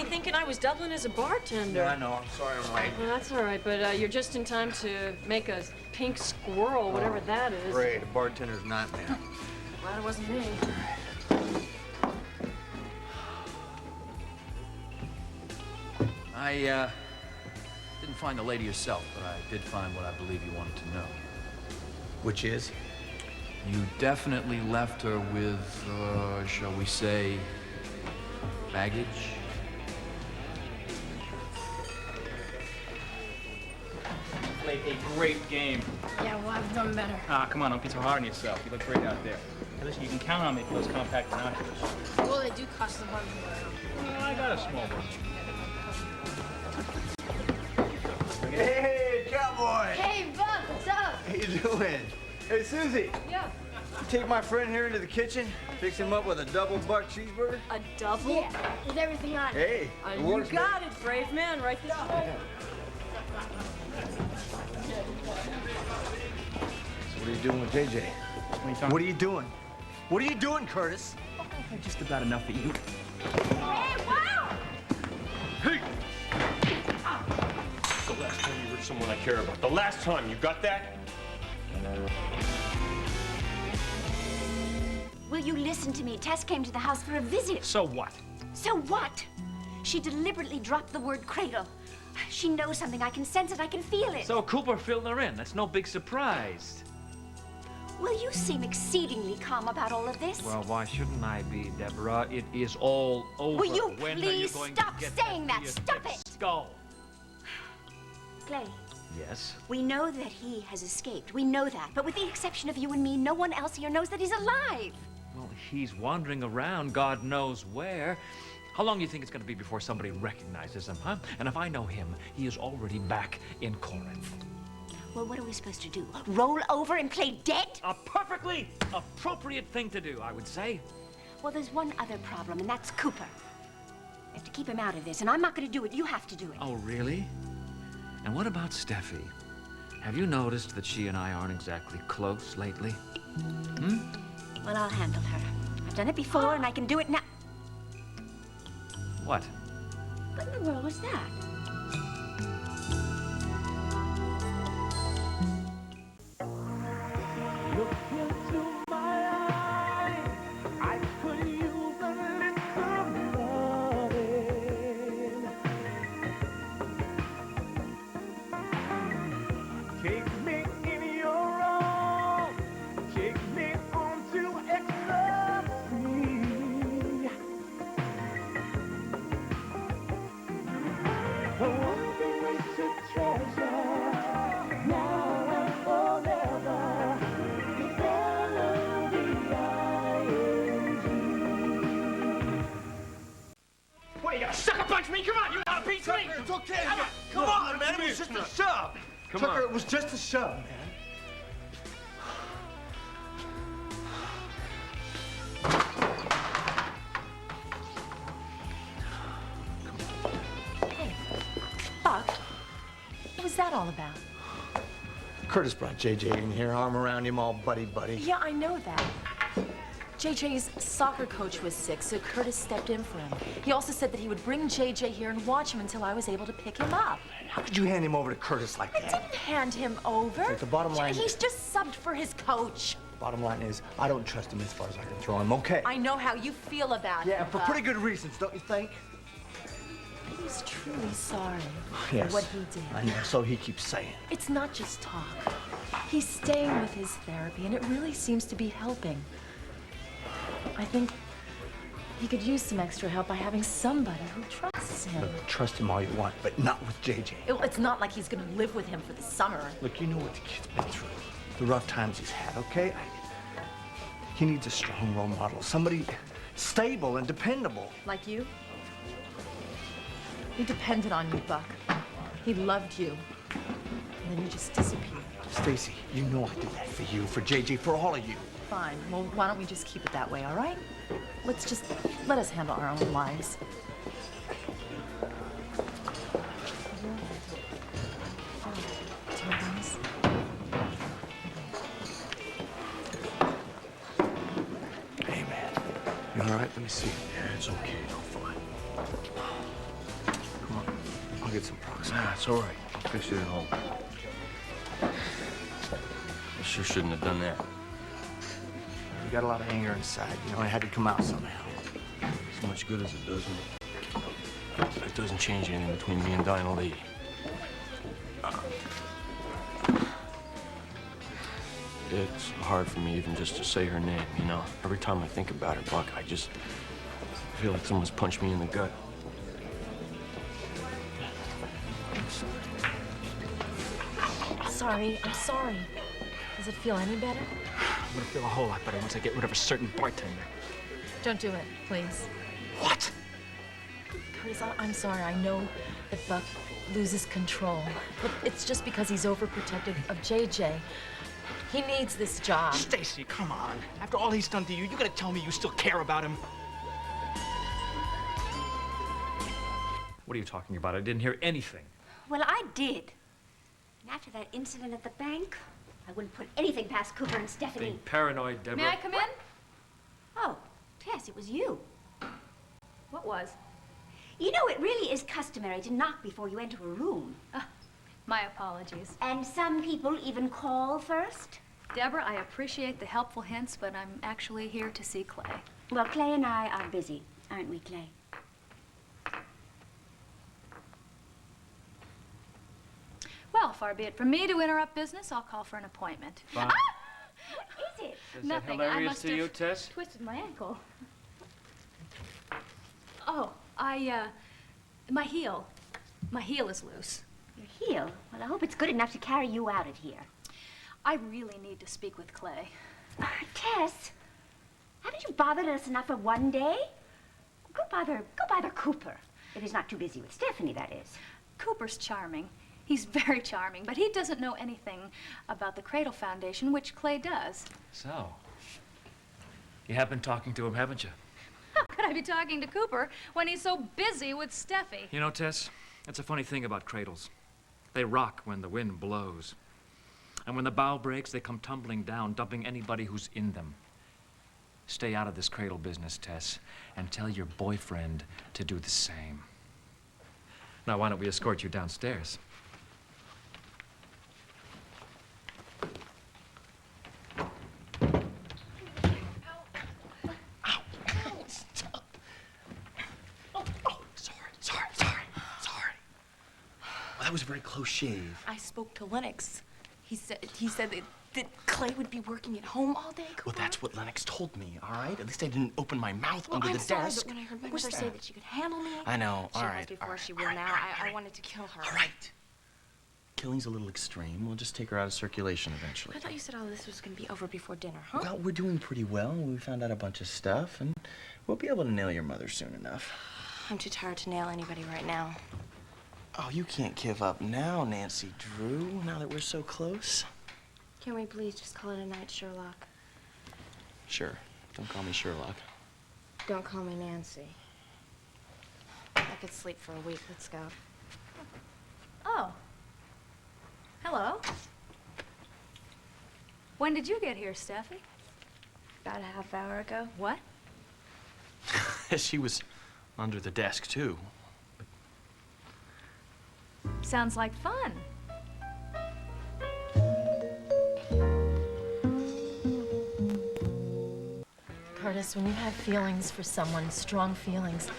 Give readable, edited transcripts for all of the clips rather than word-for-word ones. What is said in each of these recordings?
thinking I was doubling as a bartender. Yeah, I know. I'm sorry I'm late. Well, that's all right, but you're just in time to make a pink squirrel, whatever that is. Great, a bartender's nightmare. Glad it wasn't me. I didn't find the lady herself, but I did find what I believe you wanted to know. Which is? You definitely left her with, shall we say, baggage? Played a great game. Yeah, well, I've done better. Ah, come on, don't be so hard on yourself. You look great out there. Hey, listen, you can count on me for those compact binoculars. Well, they do cost a bunch. Well, I got a small one. Hey, cowboy! Hey, Buck, what's up? How you doing? Hey, Susie. Yeah. You take my friend here into the kitchen, fix him up with a double buck cheeseburger? A double? Yeah, with everything on it. Hey, it works, you got it, brave man, right this way. So what are you doing with JJ? What are you doing? What are you doing, Curtis? I've had just about enough of you. Hey, wow! Hey! The last time you hurt someone I care about. The last time, you got that? Will you listen to me? Tess came to the house for a visit. So what? So what? She deliberately dropped the word cradle. She knows something. I can sense it. I can feel it. So Cooper filled her in. That's no big surprise. Will you seem exceedingly calm about all of this? Well, why shouldn't I be, Deborah? It is all over. Will you When please are you going stop to get saying that? to Stop your it! Skull. Clay, Yes? we know that he has escaped. We know that. But with the exception of you and me, no one else here knows that he's alive. Well, he's wandering around God knows where. How long do you think it's going to be before somebody recognizes him, huh? And if I know him, he is already back in Corinth. Well, what are we supposed to do? Roll over and play dead? A perfectly appropriate thing to do, I would say. Well, there's one other problem, and that's Cooper. I have to keep him out of this, and I'm not going to do it. You have to do it. Oh, really? And what about Steffi? Have you noticed that she and I aren't exactly close lately? Hmm? Well, I'll handle her. I've done it before, and I can do it now. What? What in the world was that? Look into my eyes. I could use a little loving. Take me in your arms. Take me on to ecstasy. The one thing we should treasure now and forever. What, you gonna sucker punch me? Come on, you want a piece of me? It's okay. Come on, man. It was just a shove. Tucker, it was just a shove, man. Buck, what was that all about? Curtis brought JJ in here, arm around him, all buddy-buddy. Yeah, I know that. JJ's soccer coach was sick, so Curtis stepped in for him. He also said that he would bring JJ here and watch him until I was able to pick him up. How could you hand him over to Curtis like I that? didn't hand him over. Look, the bottom line He's is- just subbed for his coach. Bottom line is, I don't trust him as far as I can throw him, okay? I know how you feel about Yeah, him. and for Buck. pretty good reasons, don't you think? He's truly sorry Yes. for what he did. I know, so he keeps saying. It's not just talk. He's staying with his therapy, and it really seems to be helping. I think he could use some extra help by having somebody who trusts him. Look, trust him all you want, but not with JJ. It's not like he's gonna live with him for the summer. Look, you know what the kid's been through. The rough times he's had, okay? He needs a strong role model. Somebody stable and dependable. Like you? He depended on you, Buck. He loved you. And then you just disappeared. Stacey, you know I did that for you, for JJ, for all of you. Fine. Well, why don't we just keep it that way, all right? Let us handle our own lives. Hey, man. You all right? Let me see. Yeah, it's okay. I'm fine. get some proxy. Nah, it's all right. I'll fix it at home. I sure shouldn't have done that. You got a lot of anger inside. You know, it had to come out somehow. As much good as it does me. It doesn't change anything between me and Dinah Lee. It's hard for me even just to say her name, you know? Every time I think about her, Buck, I just feel like someone's punched me in the gut. Sorry, I'm sorry. Does it feel any better? I'm gonna feel a whole lot better once I get rid of a certain bartender. Don't do it, please. What? Curtis, I'm sorry. I know that Buck loses control, but it's just because he's overprotective of JJ. He needs this job. Stacey, come on. After all he's done to you, you gotta tell me you still care about him. What are you talking about? I didn't hear anything. Well, I did. And after that incident at the bank, I wouldn't put anything past Cooper and Stephanie. Being paranoid, Deborah. May I come in? Oh, Tess, it was you. What was? You know, it really is customary to knock before you enter a room. My apologies. And some people even call first. Deborah, I appreciate the helpful hints, but I'm actually here to see Clay. Well, Clay and I are busy, aren't we, Clay? Well, far be it from me to interrupt business, I'll call for an appointment. Fine. What is it? Is Nothing. that I hilarious must to have you, Tess? twisted my ankle. Oh, my heel. My heel is loose. Your heel? Well, I hope it's good enough to carry you out of here. I really need to speak with Clay. Tess, haven't you bothered us enough for one day? Go bother Cooper. If he's not too busy with Stephanie, that is. Cooper's charming. He's very charming, but he doesn't know anything about the Cradle Foundation, which Clay does. So, you have been talking to him, haven't you? How could I be talking to Cooper when he's so busy with Steffi? You know, Tess, that's a funny thing about cradles. They rock when the wind blows. And when the bow breaks, they come tumbling down, dumping anybody who's in them. Stay out of this cradle business, Tess, and tell your boyfriend to do the same. Now, why don't we escort you downstairs? That was a very close shave. I spoke to Lennox. He said that Clay would be working at home all day, Cooper. Well, that's what Lennox told me, all right? At least I didn't open my mouth under the sorry, desk. But when I heard my mother say that she could handle me, I know, all right. She was before she will all right, now. all right. I wanted to kill her. All right. Killing's a little extreme. We'll just take her out of circulation eventually. I thought you said all this was going to be over before dinner, huh? Well, we're doing pretty well. We found out a bunch of stuff, and we'll be able to nail your mother soon enough. I'm too tired to nail anybody right now. Oh, you can't give up now, Nancy Drew, now that we're so close. Can we please just call it a night, Sherlock? Sure. Don't call me Sherlock. Don't call me Nancy. I could sleep for a week. Let's go. Oh. Hello. When did you get here, Steffi? About a half hour ago. What? She was under the desk, too. Sounds like fun. Curtis, when you have feelings for someone, strong feelings,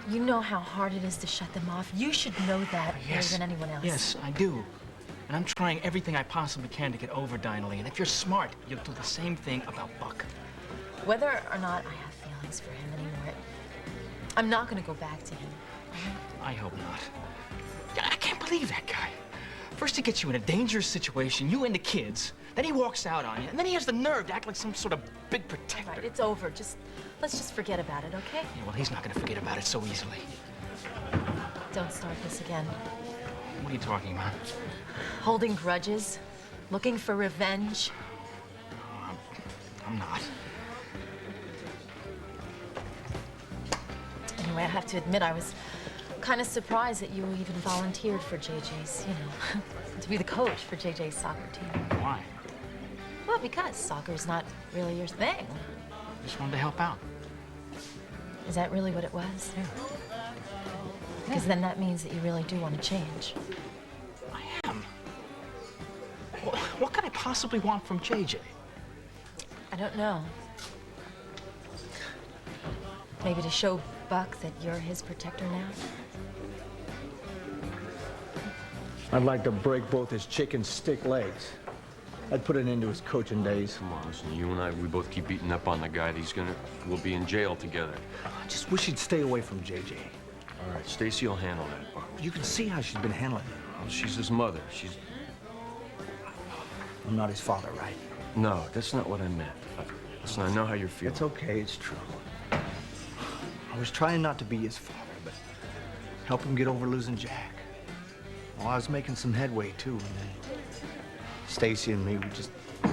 you know how hard it is to shut them off. You should know that better than anyone else. Yes, I do. And I'm trying everything I possibly can to get over Dinah Lee. And if you're smart, you'll do the same thing about Buck. Whether or not I have feelings for him anymore, I'm not going to go back to him. I hope not. I can't believe that guy. First he gets you in a dangerous situation, you and the kids. Then he walks out on you, and then he has the nerve to act like some sort of big protector. All right, it's over. Let's just forget about it, okay? Yeah, well, he's not gonna forget about it so easily. Don't start this again. What are you talking about? Holding grudges, looking for revenge. Oh, I'm not. Anyway, I have to admit, I was kind of surprised that you even volunteered for JJ's, to be the coach for JJ's soccer team. Why? Well, because soccer's not really your thing. Just wanted to help out. Is that really what it was? Yeah. Because then that means that you really do want to change. I am. What could I possibly want from JJ? I don't know. Maybe to show Buck that you're his protector now? I'd like to break both his chicken stick legs. I'd put an end to his coaching days. Come on, listen, you and I, we both keep beating up on the guy. We'll be in jail together. I just wish he'd stay away from JJ. All right, Stacey will handle that, Buck. You can see how she's been handling it. Well, she's his mother. I'm not his father, right? No, that's not what I meant. Listen, I know how you're feeling. It's okay, it's true. I was trying not to be his father, but help him get over losing Jack. Well, I was making some headway, too, and then Stacey and me, we just... I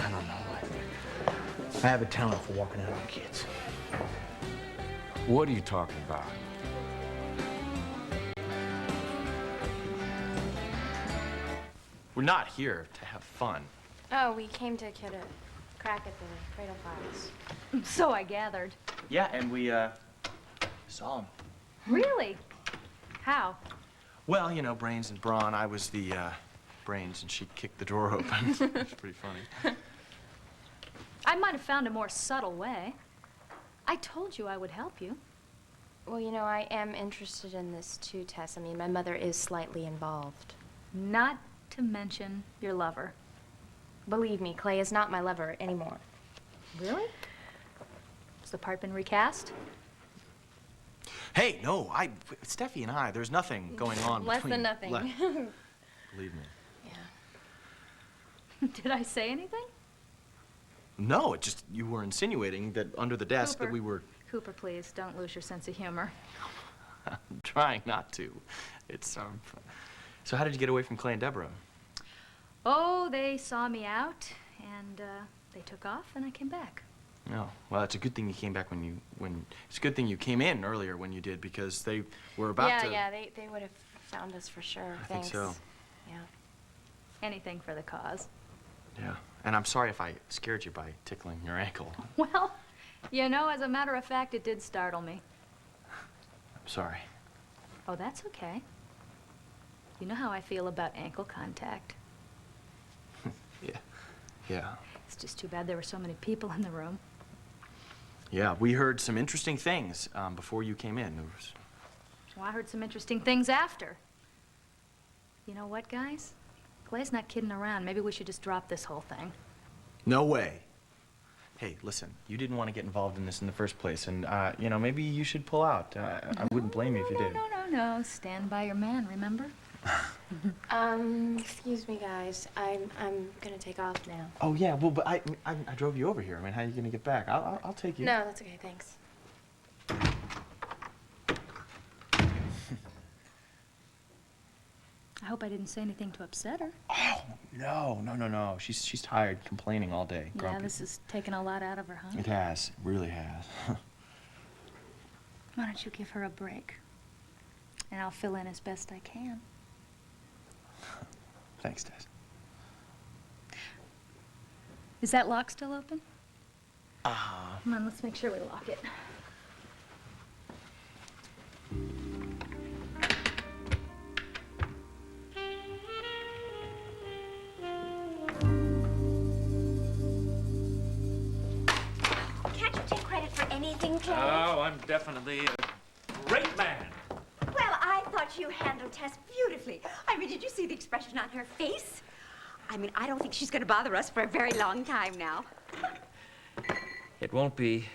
don't know. I have a talent for walking out on kids. What are you talking about? We're not here to have fun. Oh, we came to get a crack at the cradle files. So I gathered. Yeah, and we, saw him. Really? How? Well, you know, brains and brawn. I was the, brains, and she kicked the door open. It's pretty funny. I might have found a more subtle way. I told you I would help you. Well, you know, I am interested in this too, Tess. I mean, my mother is slightly involved. Not to mention your lover. Believe me, Clay is not my lover anymore. Really? Has the part been recast? Hey, no, Steffi and I, there's nothing going on Less between... than nothing. Believe me. Yeah. Did I say anything? No, it just, you were insinuating that under the desk Cooper. that we were... Cooper, please, don't lose your sense of humor. I'm trying not to. It's, So how did you get away from Clay and Deborah? Oh, they saw me out, and they took off, and I came back. No. Well, it's a good thing you came back it's a good thing you came in earlier when you did, because they were about to... Yeah, they would have found us for sure. I think so. Yeah. Anything for the cause. Yeah. And I'm sorry if I scared you by tickling your ankle. Well, you know, as a matter of fact, it did startle me. I'm sorry. Oh, that's okay. You know how I feel about ankle contact. Yeah. It's just too bad there were so many people in the room. Yeah, we heard some interesting things before you came in. Well, I heard some interesting things after. You know what, guys? Clay's not kidding around. Maybe we should just drop this whole thing. No way. Hey, listen, you didn't want to get involved in this in the first place, and, you know, maybe you should pull out. I wouldn't blame you if you did. No. Stand by your man, remember? Excuse me, guys. I'm gonna take off now. Oh, yeah, well, but I drove you over here. I mean, how are you going to get back? I'll take you. No, that's okay, thanks. I hope I didn't say anything to upset her. Oh, no. She's tired, complaining all day. Yeah, Grumpy. this has taken a lot out of her, huh? It has. It really has. Why don't you give her a break? And I'll fill in as best I can. Thanks, Tess. Is that lock still open? Come on, let's make sure we lock it. Can't you take credit for anything, Clay? Oh, I'm definitely a great man. Well, I thought you handled Tess beautifully. I mean, did you see the expression on her face? I mean, I don't think she's going to bother us for a very long time now. It won't be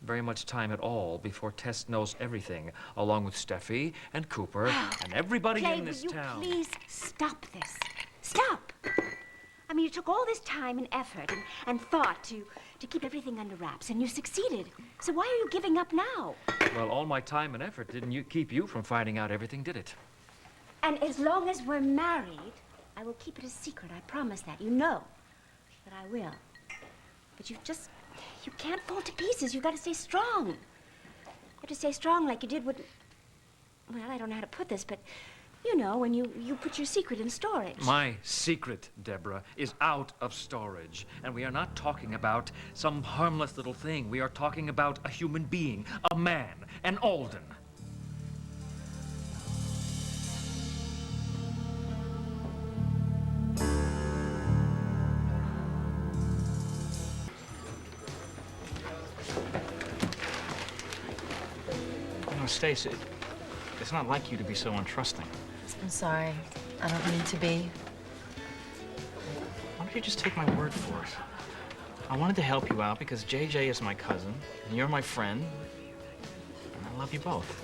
very much time at all before Tess knows everything, along with Steffi and Cooper and everybody Clay, in this town. will you please stop this? Stop! I mean, you took all this time and effort and thought to keep everything under wraps, and you succeeded. So why are you giving up now? Well, all my time and effort didn't keep you from finding out everything, did it? And as long as we're married, I will keep it a secret. I promise that. You know that I will. But you can't fall to pieces. You've got to stay strong. You have to stay strong like you did when, well, I don't know how to put this, but You know, when you put your secret in storage. My secret, Deborah, is out of storage. And we are not talking about some harmless little thing. We are talking about a human being, a man, an Alden. You know, Stacey, it's not like you to be so untrusting. I'm sorry. I don't mean to be. Why don't you just take my word for it? I wanted to help you out because JJ is my cousin, and you're my friend, and I love you both.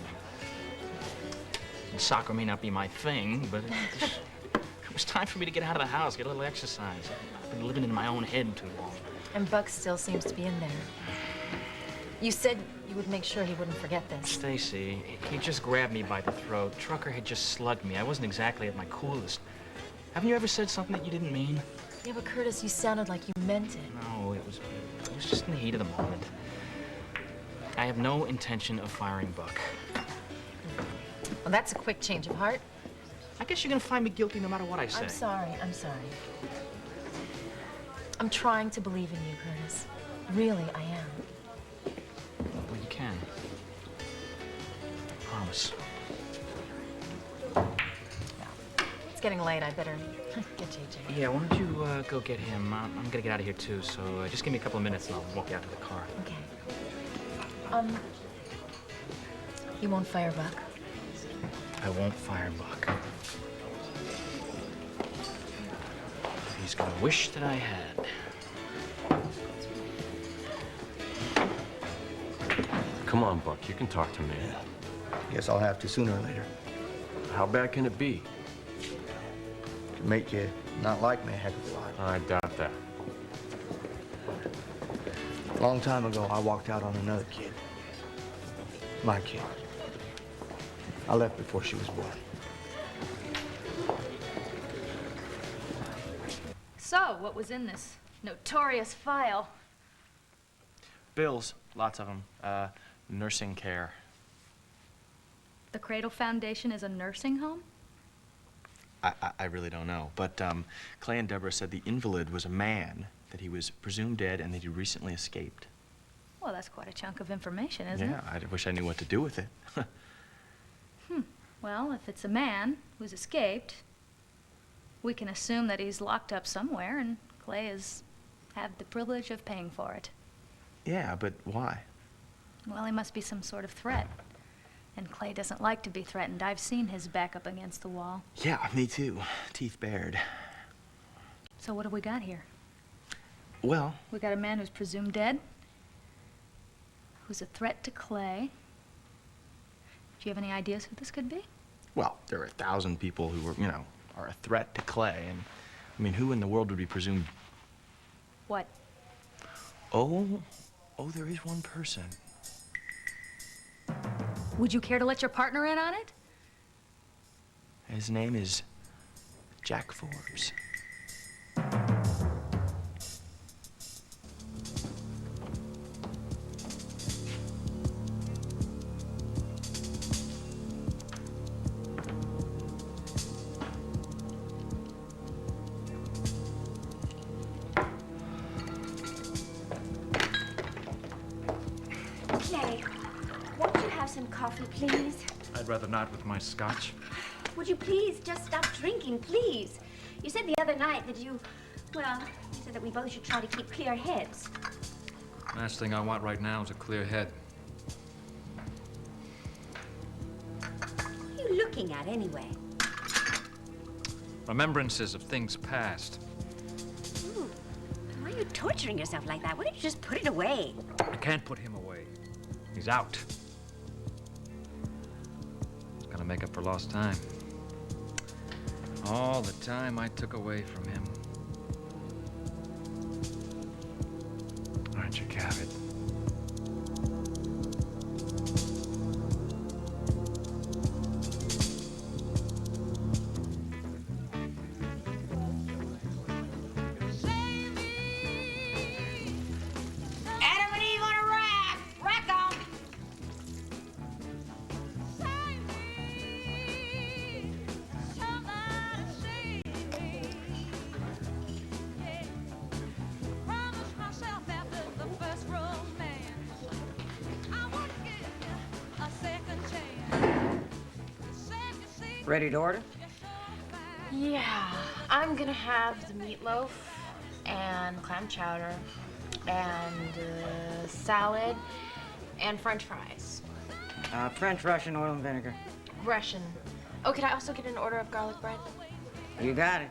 And soccer may not be my thing, but it was time for me to get out of the house, get a little exercise. I've been living in my own head too long. And Buck still seems to be in there. You said you would make sure he wouldn't forget this. Stacey, he just grabbed me by the throat. Trucker had just slugged me. I wasn't exactly at my coolest. Haven't you ever said something that you didn't mean? Yeah, but Curtis, you sounded like you meant it. No, it was just in the heat of the moment. I have no intention of firing Buck. Well, that's a quick change of heart. I guess you're gonna find me guilty no matter what I say. I'm sorry. I'm trying to believe in you, Curtis. Really, I am. Well, you can. Promise. It's getting late. I better get JJ. Yeah, why don't you go get him? I'm gonna get out of here too, so just give me a couple of minutes and I'll walk you out to the car. Okay. You won't fire Buck? I won't fire Buck. He's gonna wish that I had. Come on, Buck, you can talk to me. Guess I'll have to sooner or later. How bad can it be? To make you not like me a heck of a lot. I doubt that. A long time ago, I walked out on another kid. My kid. I left before she was born. So, what was in this notorious file? Bills, lots of them. Nursing care. The Cradle Foundation is a nursing home? I really don't know. But Clay and Deborah said the invalid was a man, that he was presumed dead, and that he recently escaped. Well, that's quite a chunk of information, isn't Yeah, I wish I knew what to do with it. it? Well, if it's a man who's escaped, we can assume that he's locked up somewhere, and Clay has had the privilege of paying for it. Yeah, but why? Well, he must be some sort of threat. And Clay doesn't like to be threatened. I've seen his back up against the wall. Yeah, me too. Teeth bared. So what have we got here? Well, We got a man who's presumed dead, who's a threat to Clay. Do you have any ideas who this could be? well, there are 1,000 people who are a threat to Clay, and I mean, who in the world would be presumed? What? Oh, there is one person. Would you care to let your partner in on it? His name is Jack Forbes. Clay, won't you have some coffee, please? I'd rather not with my scotch. Would you please just stop drinking, please? You said the other night that you said that we both should try to keep clear heads. Last thing I want right now is a clear head. What are you looking at, anyway? Remembrances of things past. Ooh, why are you torturing yourself like that? Why don't you just put it away? I can't put him away. He's out. He's gonna make up for lost time. All the time I took away from him. Aren't you, Cabot? Adam and Eve on a rack! Rack on! Ready to order? Yeah, I'm gonna have the meatloaf and clam chowder and salad and French fries. French, Russian, oil and vinegar. Russian. Oh, could I also get an order of garlic bread? You got it.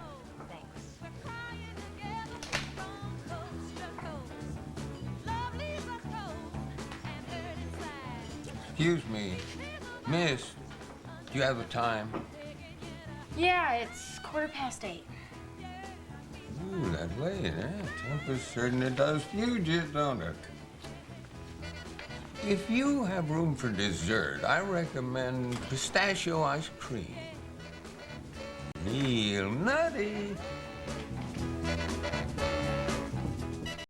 Excuse me, miss, do you have a time? Yeah, it's 8:15. Ooh, that late, eh? Temper certainly does fugit, don't it? If you have room for dessert, I recommend pistachio ice cream. Real nutty.